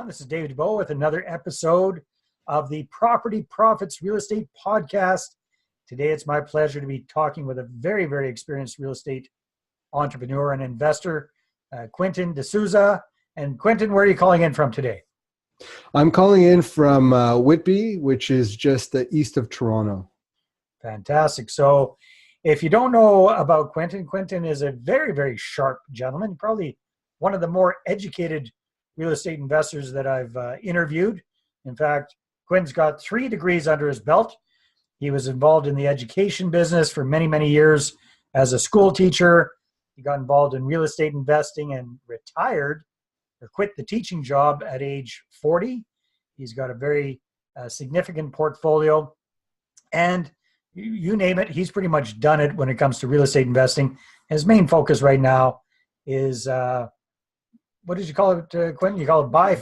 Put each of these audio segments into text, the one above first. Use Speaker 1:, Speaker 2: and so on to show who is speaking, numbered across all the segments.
Speaker 1: This is David Dubeau with another episode of the Property Profits Real Estate Podcast. Today, it's my pleasure to be talking with a very, very experienced real estate entrepreneur and investor, Quentin D'Souza. And Quentin, where are you calling in from today?
Speaker 2: I'm calling in from Whitby, which is just east of Toronto.
Speaker 1: Fantastic. So if you don't know about Quentin, Quentin is a very, very sharp gentleman, probably one of the more educated real estate investors that I've interviewed. In fact, Quentin's got 3 degrees under his belt. He was involved in the education business for many, many years as a school teacher. He got involved in real estate investing and retired or quit the teaching job at age 40. He's got a very significant portfolio. And you name it, he's pretty much done it when it comes to real estate investing. His main focus right now is what did you call it, Quentin? You call it buy,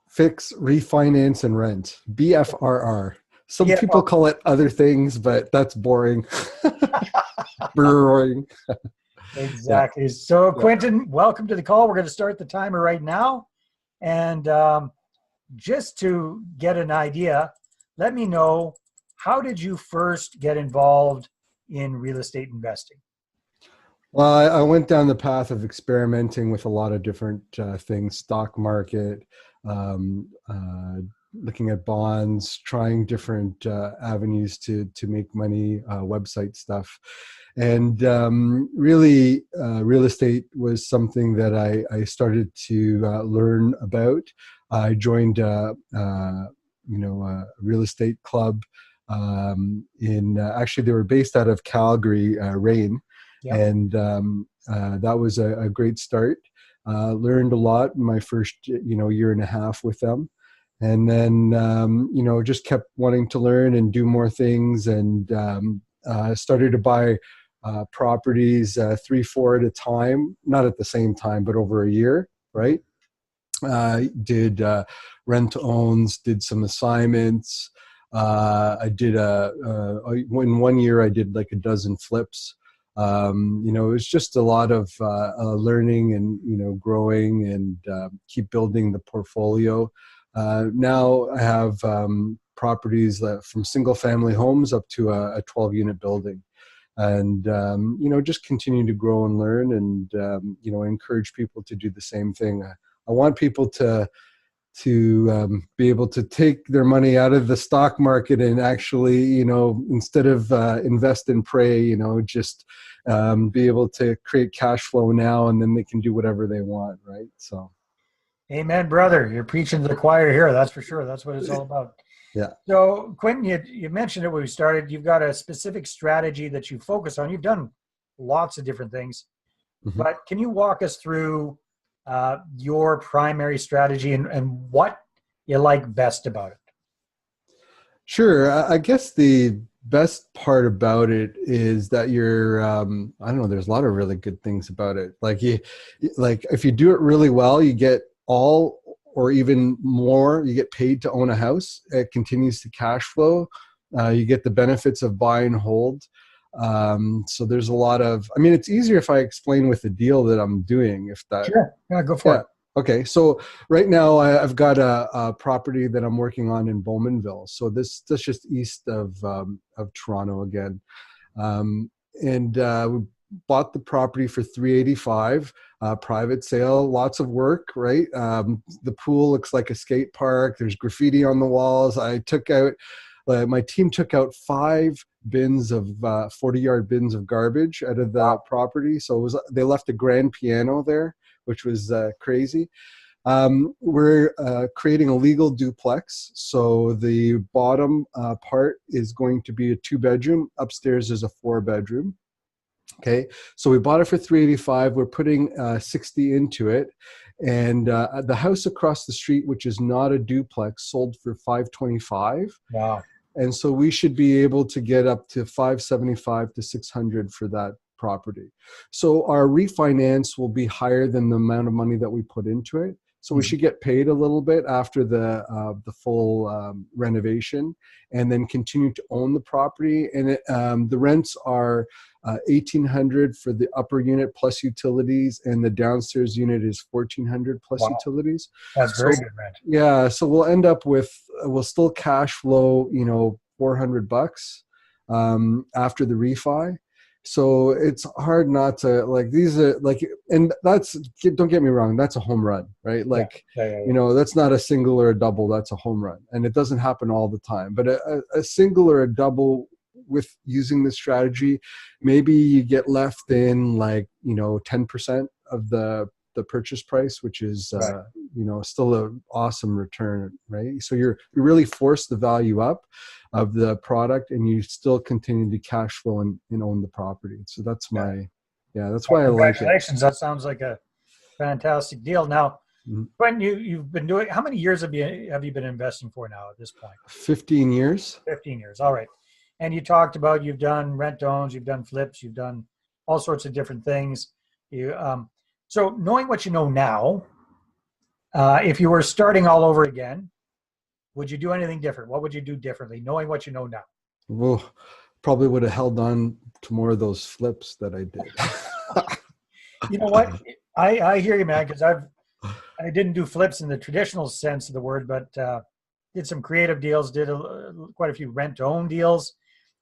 Speaker 2: fix, refinance, and rent. BFRR. Some people call it other things, but that's boring. Boring.
Speaker 1: Exactly. Yeah. So, Quentin, welcome to the call. We're going to start the timer right now. And just to get an idea, let me know, how did you first get involved in real estate investing?
Speaker 2: Well, I went down the path of experimenting with a lot of different things, stock market, looking at bonds, trying different avenues to make money, website stuff. And really, real estate was something that I started to learn about. I joined a real estate club actually they were based out of Calgary, Rain. Yep. And that was a great start. Learned a lot in my first, year and a half with them. And then, just kept wanting to learn and do more things, and started to buy properties 3-4 at a time, not at the same time, but over a year, right? Did rent-to-owns, did some assignments. I did in 1 year, I did like a dozen flips. It was just a lot of learning and, growing and keep building the portfolio. Now I have properties from single family homes up to a 12-unit building. And, just continue to grow and learn and, encourage people to do the same thing. I want people to be able to take their money out of the stock market and actually, instead of invest and pray, just be able to create cash flow now, and then they can do whatever they want, right? So,
Speaker 1: amen, brother. You're preaching to the choir here. That's for sure. That's what it's all about.
Speaker 2: Yeah.
Speaker 1: So, Quentin, you mentioned it when we started. You've got a specific strategy that you focus on. You've done lots of different things, but can you walk us through your primary strategy and what you like best about it?
Speaker 2: Sure. I guess the best part about it is that you're, there's a lot of really good things about it. Like if you do it really well, you get all or even more, you get paid to own a house. It continues to cash flow. You get the benefits of buy and hold. So there's a lot of, it's easier if I explain with the deal that I'm doing, if that.
Speaker 1: Sure. Yeah, go for it.
Speaker 2: Okay. So right now I've got a property that I'm working on in Bowmanville. So that's just east of Toronto again. We bought the property for $385, private sale, lots of work, right? The pool looks like a skate park. There's graffiti on the walls. My team took out 5 bins of 40-yard bins of garbage out of the property. So they left a grand piano there, which was crazy. We're creating a legal duplex. So the bottom part is going to be a 2-bedroom. Upstairs is a 4-bedroom. Okay, so we bought it for $385. We're putting 60 into it. And the house across the street, which is not a duplex, sold for $525.
Speaker 1: Wow.
Speaker 2: And so we should be able to get up to $575 to $600 for that property. So our refinance will be higher than the amount of money that we put into it. So we should get paid a little bit after the full renovation, and then continue to own the property. And the rents are $1,800 for the upper unit plus utilities, and the downstairs unit is $1,400 plus
Speaker 1: Wow.
Speaker 2: utilities.
Speaker 1: That's
Speaker 2: So,
Speaker 1: very good rent.
Speaker 2: yeah, so we'll end up with we'll still cash flow, $400 after the refi. So it's hard not to, like, these are like, and that's, don't get me wrong, that's a home run, right? Like, that's not a single or a double, that's a home run. And it doesn't happen all the time, but a single or a double with using this strategy, maybe you get left in 10% of the purchase price, which is, still an awesome return, right? So you really force the value up of the product, and you still continue to cash flow and own the property. So that's that's why I like it.
Speaker 1: Congratulations. That sounds like a fantastic deal. Now,
Speaker 2: Mhm.
Speaker 1: Quentin, you've been doing, how many years have you been investing for now at this point?
Speaker 2: 15 years.
Speaker 1: 15 years. All right. And you talked about, you've done rent owns, you've done flips, you've done all sorts of different things. So knowing what you know now, if you were starting all over again, would you do anything different? What would you do differently, knowing what you know now?
Speaker 2: Well, probably would have held on to more of those flips that I did.
Speaker 1: You know what? I hear you, man, because I didn't do flips in the traditional sense of the word, but did some creative deals, did quite a few rent-own deals.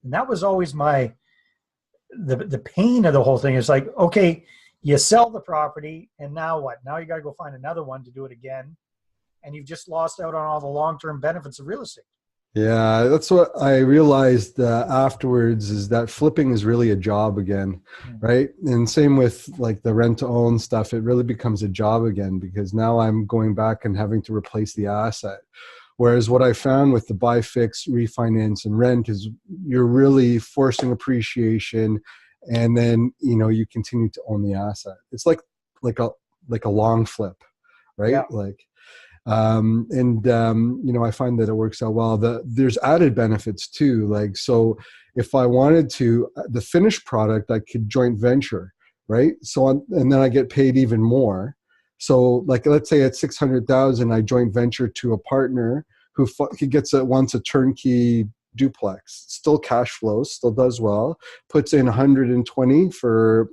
Speaker 1: And that was always the pain of the whole thing. Is like, okay, you sell the property, and now what? Now you got to go find another one to do it again. And you've just lost out on all the long-term benefits of real estate.
Speaker 2: Yeah, that's what I realized afterwards, is that flipping is really a job again, right? And same with like the rent to own stuff. It really becomes a job again, because now I'm going back and having to replace the asset. Whereas what I found with the buy, fix, refinance, and rent is you're really forcing appreciation, and then you continue to own the asset. It's like a long flip, right? Yeah. I find that it works out well. There's added benefits too. Like, so if I wanted to, the finished product, I could joint venture, right? And then I get paid even more. So like, let's say at 600,000, I joint venture to a partner who wants a turnkey duplex, still cash flows, still does well, puts in 120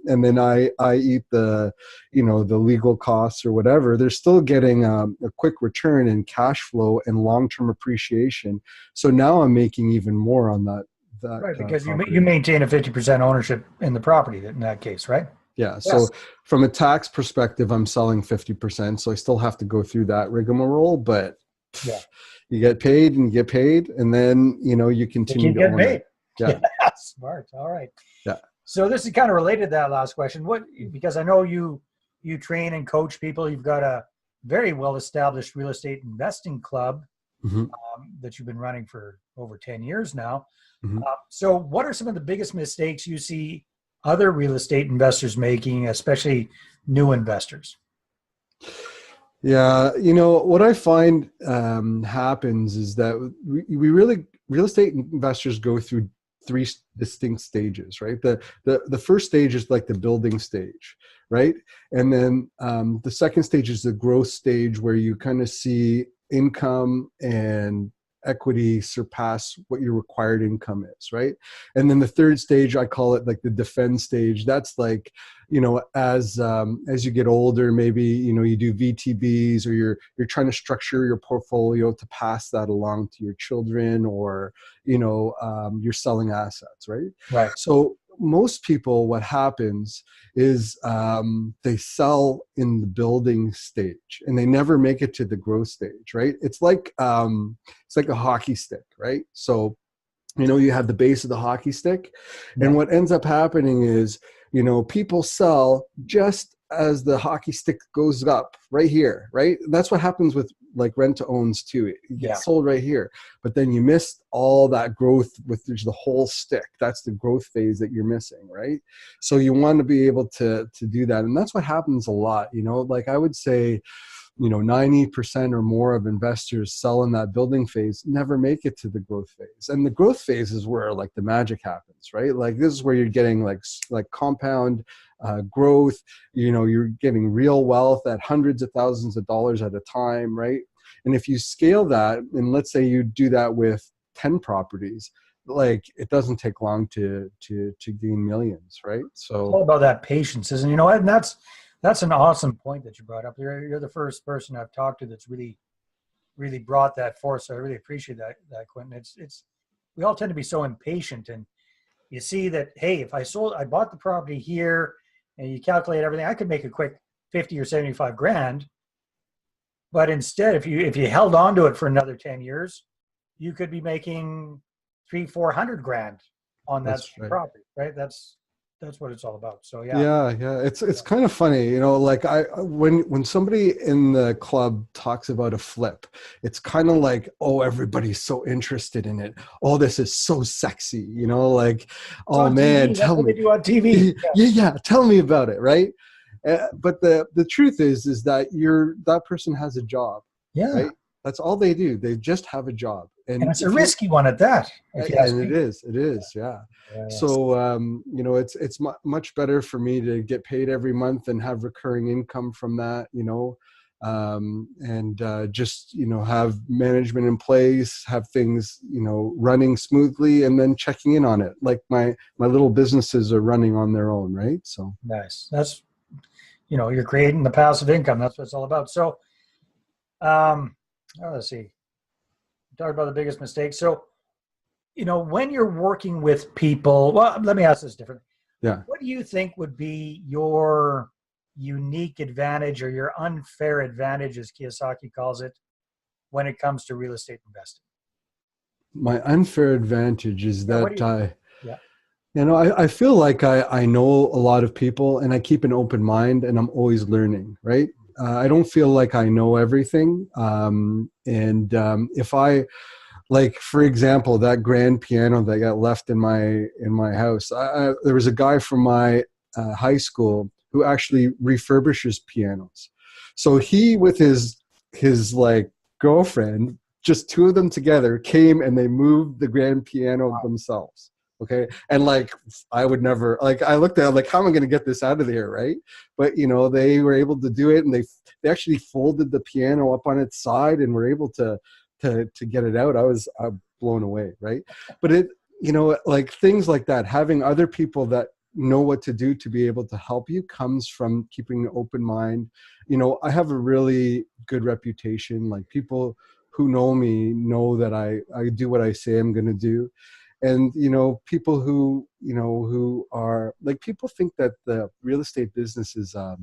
Speaker 2: and then I eat the legal costs or whatever. They're still getting a quick return in cash flow and long-term appreciation. So now I'm making even more on that
Speaker 1: right, because you maintain a 50% ownership in the property in that case, right?
Speaker 2: Yeah. Yes. So from a tax perspective, I'm selling 50%. So I still have to go through that rigmarole, but you get paid and get paid, and then you continue to own it. Yeah.
Speaker 1: Smart. All right.
Speaker 2: Yeah.
Speaker 1: So this is kind of related to that last question. Because I know you train and coach people. You've got a very well-established real estate investing club that you've been running for over 10 years now. So what are some of the biggest mistakes you see other real estate investors making, especially new investors?
Speaker 2: Yeah, what I find happens is that real estate investors go through three distinct stages, right? The first stage is like the building stage, right? And then the second stage is the growth stage, where you kind of see income and equity surpass what your required income is, right? And then the third stage, I call it like the defend stage. That's like, as you get older, maybe you do VTBs, or you're trying to structure your portfolio to pass that along to your children, or you're selling assets, right?
Speaker 1: Right.
Speaker 2: So most people, what happens is they sell in the building stage and they never make it to the growth stage, right? It's like a hockey stick, right? So you have the base of the hockey stick, and what ends up happening is people sell just as the hockey stick goes up right here, right? That's what happens with like rent to owns too. It gets sold right here, but then you missed all that growth with the whole stick. That's the growth phase that you're missing, right? So you want to be able to do that. And that's what happens a lot, like I would say 90% or more of investors sell in that building phase, never make it to the growth phase. And the growth phase is where like the magic happens, right? Like this is where you're getting like compound growth, you're getting real wealth at hundreds of thousands of dollars at a time, right? And if you scale that, and let's say you do that with 10 properties, like it doesn't take long to gain millions, right? So
Speaker 1: It's all about that patience, isn't it? And that's an awesome point that you brought up. You're the first person I've talked to that's really brought that forth. So I really appreciate that, Quentin. It's we all tend to be so impatient, and you see that, hey, if I bought the property here, and you calculate everything, I could make a quick 50 or 75 grand. But instead, if you held on to it for another 10 years, you could be making 300-400 grand on that property, right? That's what it's all about. So
Speaker 2: yeah, it's kind of funny, like when somebody in the club talks about a flip, it's kind of like, oh, everybody's so interested in it. Oh, this is so sexy, like, oh man, tell me.
Speaker 1: That's what they do on TV.
Speaker 2: Yeah, tell me about it, right? But the truth is that that person has a job, right? That's all they do. They just have a job.
Speaker 1: And it's a risky one at that.
Speaker 2: And it is, yeah. So, it's much better for me to get paid every month and have recurring income from that, and just, have management in place, have things, running smoothly, and then checking in on it. Like my little businesses are running on their own, right? So
Speaker 1: nice. That's, you're creating the passive income. That's what it's all about. So, let's see. Talk about the biggest mistake. So, when you're working with people, well, let me ask this differently.
Speaker 2: Yeah.
Speaker 1: What do you think would be your unique advantage or your unfair advantage, as Kiyosaki calls it, when it comes to real estate investing?
Speaker 2: My unfair advantage is that
Speaker 1: Yeah.
Speaker 2: I feel like I know a lot of people, and I keep an open mind, and I'm always learning, right? I don't feel like I know everything. If I, like, for example, that grand piano that got left in my house, there was a guy from my high school who actually refurbishes pianos. So he, with his like girlfriend, just two of them together, came and they moved the grand piano themselves. Okay. And like, I would never, like, I looked at it like, how am I going to get this out of there? Right. But they were able to do it, and they actually folded the piano up on its side and were able to get it out. I was blown away. Right. But it, like things like that, having other people that know what to do to be able to help you comes from keeping an open mind. I have a really good reputation. Like, people who know me know that I do what I say I'm going to do. And, people who are like, people think that the real estate business is a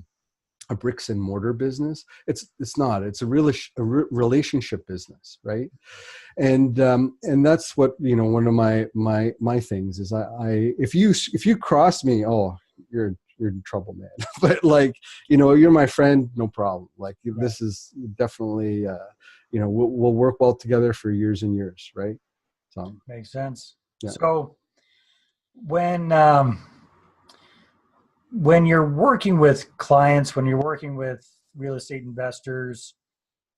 Speaker 2: bricks and mortar business. It's not. It's a relationship business, right? And that's what, one of my things is, if you cross me, oh, you're in trouble, man. But like, you're my friend, no problem. Like, this is definitely, we'll work well together for years and years, right? So
Speaker 1: makes sense.
Speaker 2: Yeah.
Speaker 1: So when you're working with clients, when you're working with real estate investors,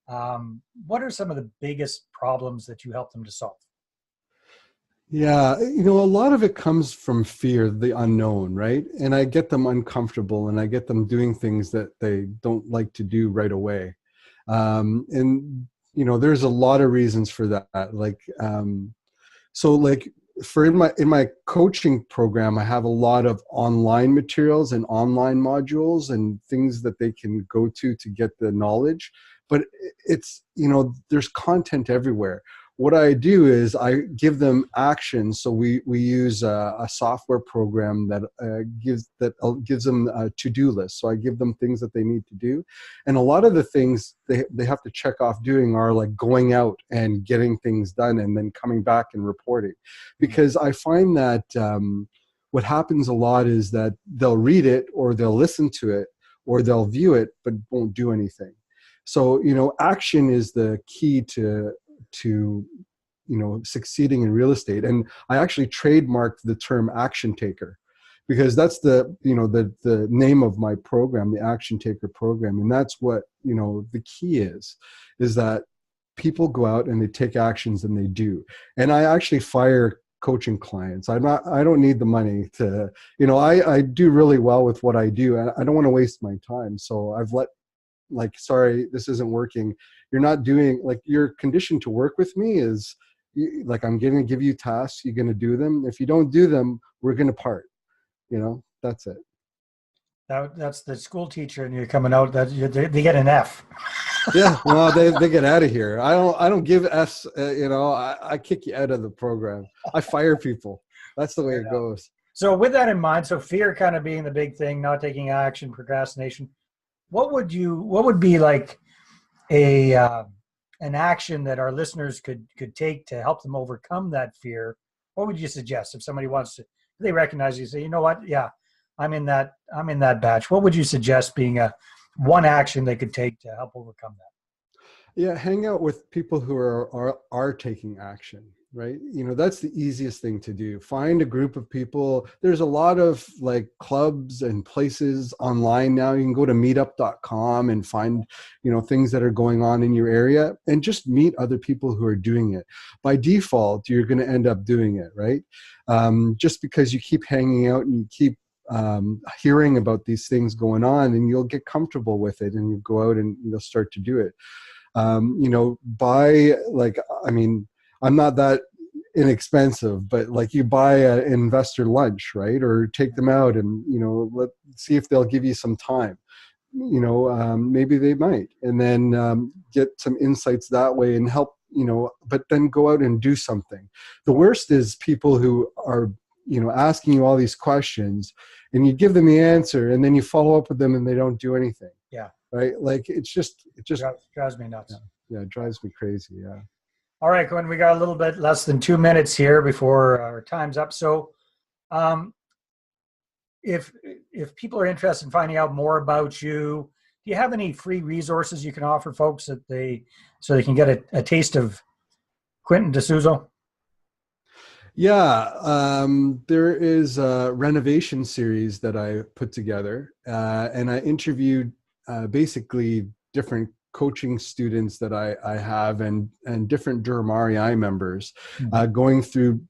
Speaker 1: what are some of the biggest problems that you help them to solve?
Speaker 2: Yeah, a lot of it comes from fear, the unknown, right? And I get them uncomfortable, and I get them doing things that they don't like to do right away. And there's a lot of reasons for that. Like, so like, in my coaching program, I have a lot of online materials and online modules and things that they can go to get the knowledge. But it's, there's content everywhere. What I do is I give them actions. So we use a software program that gives them a to-do list. So I give them things that they need to do, and a lot of the things they have to check off doing are like going out and getting things done, and then coming back and reporting. Because I find that what happens a lot is that they'll read it, or they'll listen to it, or they'll view it, but won't do anything. So action is the key to succeeding in real estate. And I actually trademarked the term action taker, because that's the name of my program, the Action Taker Program. And that's what, the key is that people go out and they take actions and they do. And I actually fire coaching clients. I don't need the money to, I do really well with what I do, and I don't want to waste my time. So I've sorry, this isn't working. You're not doing, your condition to work with me is I'm going to give you tasks. You're going to do them. If you don't do them, we're going to part. That's it.
Speaker 1: That's the school teacher, and you're coming out that they get an F.
Speaker 2: Yeah, well, they get out of here. I don't give S. I kick you out of the program. I fire people. That's the way it goes.
Speaker 1: So with that in mind, so fear kind of being the big thing, not taking action, procrastination. What would be like an action that our listeners could take to help them overcome that fear? What would you suggest if somebody wants to? They recognize you, say, you know what? Yeah, I'm in that batch. What would you suggest being one action they could take to help overcome that?
Speaker 2: Yeah, hang out with people who are taking action, right? That's the easiest thing to do. Find a group of people. There's a lot of clubs and places online now. You can go to meetup.com and find, things that are going on in your area, and just meet other people who are doing it. By default, you're going to end up doing it, right? Just because you keep hanging out and you keep hearing about these things going on, and you'll get comfortable with it, and you go out and you'll start to do it. I'm not that inexpensive, but you buy an investor lunch, right? Or take them out and, let's see if they'll give you some time. Maybe they might, and then get some insights that way and help, but then go out and do something. The worst is people who are, asking you all these questions, and you give them the answer, and then you follow up with them and they don't do anything.
Speaker 1: Yeah.
Speaker 2: Right. It just
Speaker 1: drives me nuts.
Speaker 2: Yeah. It drives me crazy. Yeah.
Speaker 1: All right, Quentin, we got a little bit less than 2 minutes here before our time's up. So if people are interested in finding out more about you, do you have any free resources you can offer folks so they can get a taste of Quentin D'Souza?
Speaker 2: Yeah, there is a renovation series that I put together, and I interviewed basically different coaching students that I have and different Durham REI members going through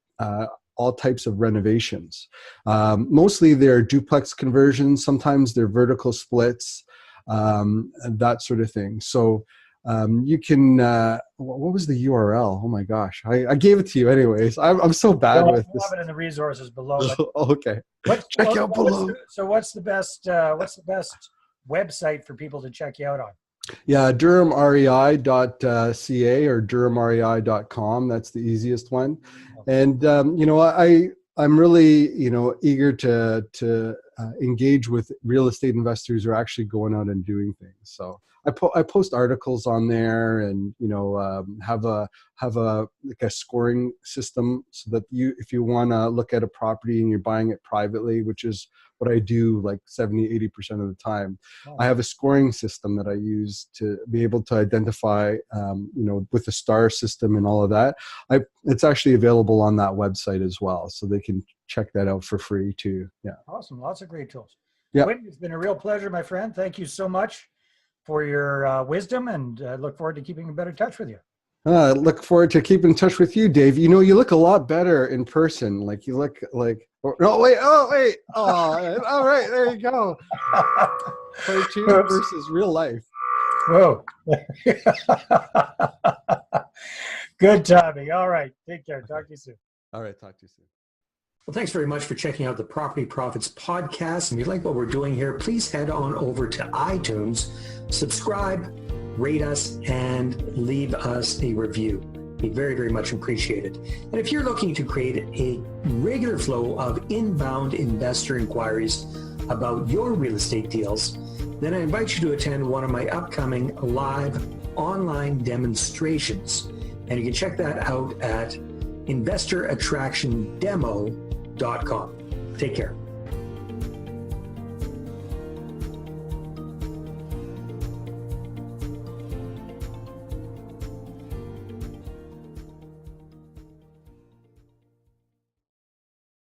Speaker 2: all types of renovations. Mostly they're duplex conversions, sometimes they're vertical splits, and that sort of thing. So you can, what was the URL? Oh my gosh, I gave it to you anyways. I'm so bad with this.
Speaker 1: I'll have it in the resources below.
Speaker 2: Okay. Check out below.
Speaker 1: What's the best website for people to check you out on?
Speaker 2: Yeah, durhamrei.ca or durhamrei.com. That's the easiest one. And, I'm really, eager to engage with real estate investors who are actually going out and doing things. So I post articles on there, and have a scoring system so that if you want to look at a property and you're buying it privately, which is what I do 70-80% of the time, I have a scoring system that I use to be able to identify, with the star system and all of that. It's actually available on that website as well, so they can check that out for free too. Yeah.
Speaker 1: Awesome. Lots of great tools.
Speaker 2: Yeah.
Speaker 1: Quentin, it's been a real pleasure, my friend. Thank you so much for your wisdom, and look forward to keeping in better touch with you.
Speaker 2: Look forward to keeping in touch with you, Dave. You look a lot better in person. You look like, all right, there you go. Cartoon versus real life.
Speaker 1: Whoa. Good timing. All right. Take care. Talk to you soon.
Speaker 2: All right. Talk to you soon.
Speaker 3: Well, thanks very much for checking out the Property Profits podcast. If you like what we're doing here, please head on over to iTunes, subscribe, rate us, and leave us a review. Be very, very much appreciated. And if you're looking to create a regular flow of inbound investor inquiries about your real estate deals, then I invite you to attend one of my upcoming live online demonstrations. And you can check that out at investorattractiondemo.com. Take care.